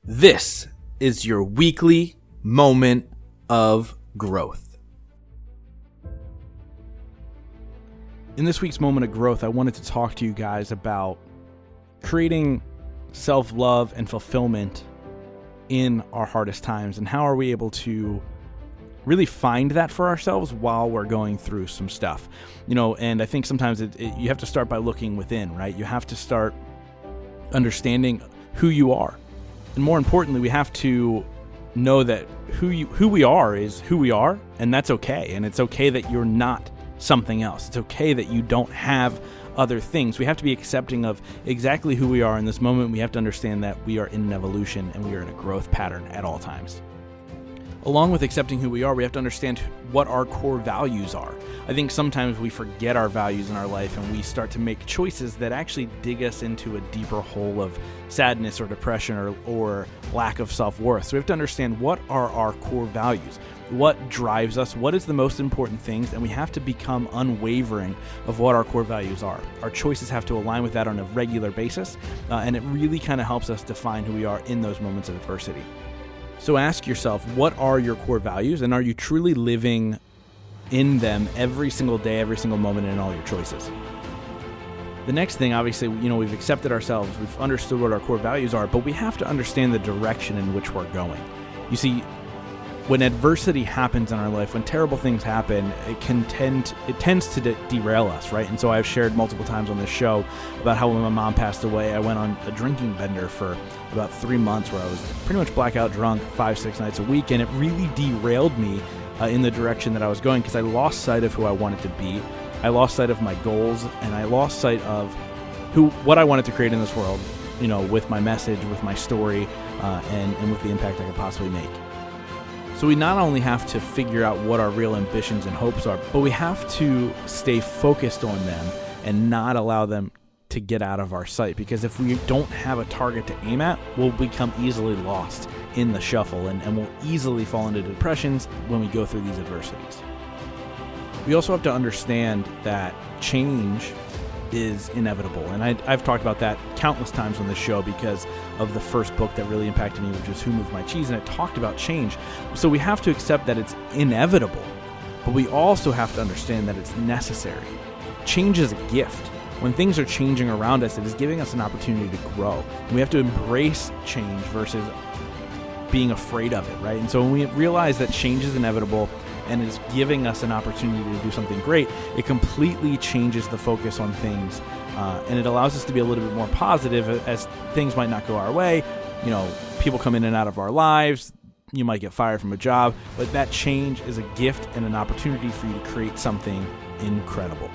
This is your weekly moment of growth. In this week's moment of growth, I wanted to talk to you guys about creating self-love and fulfillment in our hardest times, and how are we able to really find that for ourselves while we're going through some stuff. And I think sometimes you have to start by looking within, right? You have to start understanding who you are. And more importantly, we have to know that who we are is who we are, and that's okay. And it's okay that you're not something else. It's okay that you don't have other things. We have to be accepting of exactly who we are in this moment. We have to understand that we are in an evolution and we are in a growth pattern at all times. Along with accepting who we are, we have to understand what our core values are. I think sometimes we forget our values in our life and we start to make choices that actually dig us into a deeper hole of sadness or depression or lack of self-worth. So we have to understand what are our core values, what drives us, what is the most important things, and we have to become unwavering of what our core values are. Our choices have to align with that on a regular basis, and it really kind of helps us define who we are in those moments of adversity. So ask yourself, what are your core values, and are you truly living in them every single day, every single moment, in all your choices? The next thing, obviously, we've accepted ourselves, we've understood what our core values are, but we have to understand the direction in which we're going. You see, when adversity happens in our life, when terrible things happen, it tends to derail us, right? And so I've shared multiple times on this show about how when my mom passed away, I went on a drinking bender for about 3 months where I was pretty much blackout drunk 5-6 nights a week, and it really derailed me in the direction that I was going, because I lost sight of who I wanted to be. I lost sight of my goals, and I lost sight of what I wanted to create in this world, with my message, with my story, and with the impact I could possibly make. So we not only have to figure out what our real ambitions and hopes are, but we have to stay focused on them and not allow them to get out of our sight. Because if we don't have a target to aim at, we'll become easily lost in the shuffle and we'll easily fall into depressions when we go through these adversities. We also have to understand that change is inevitable. And I've talked about that countless times on this show because of the first book that really impacted me, which was Who Moved My Cheese, and it talked about change. So we have to accept that it's inevitable, but we also have to understand that it's necessary. Change is a gift. When things are changing around us, it is giving us an opportunity to grow. And we have to embrace change versus being afraid of it, right? And so when we realize that change is inevitable and is giving us an opportunity to do something great, it completely changes the focus on things, and it allows us to be a little bit more positive as things might not go our way. People come in and out of our lives. You might get fired from a job, but that change is a gift and an opportunity for you to create something incredible.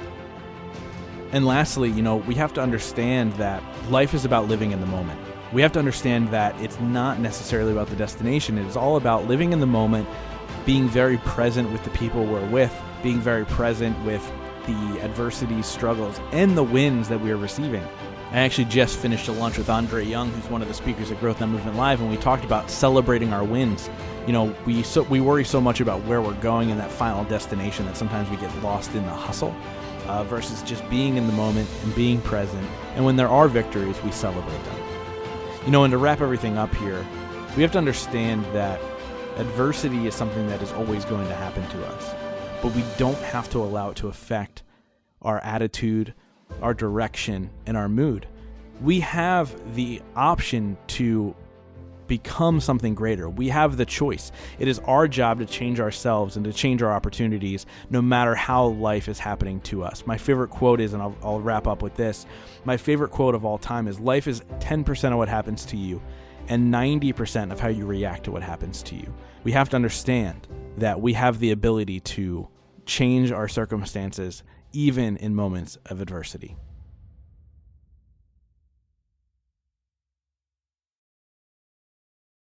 And lastly, we have to understand that life is about living in the moment. We have to understand that it's not necessarily about the destination. It is all about living in the moment, being very present with the people we're with, being very present with the adversities, struggles, and the wins that we are receiving. I actually just finished a lunch with Andre Young, who's one of the speakers at Growth Not Movement Live, and we talked about celebrating our wins. We worry so much about where we're going and that final destination that sometimes we get lost in the hustle, versus just being in the moment and being present. And when there are victories, we celebrate them. And to wrap everything up here, we have to understand that adversity is something that is always going to happen to us, but we don't have to allow it to affect our attitude, our direction, and our mood. We have the option to become something greater. We have the choice. It is our job to change ourselves and to change our opportunities no matter how life is happening to us. My favorite quote is, and I'll wrap up with this, my favorite quote of all time is, life is 10% of what happens to you and 90% of how you react to what happens to you. We have to understand that we have the ability to change our circumstances even in moments of adversity.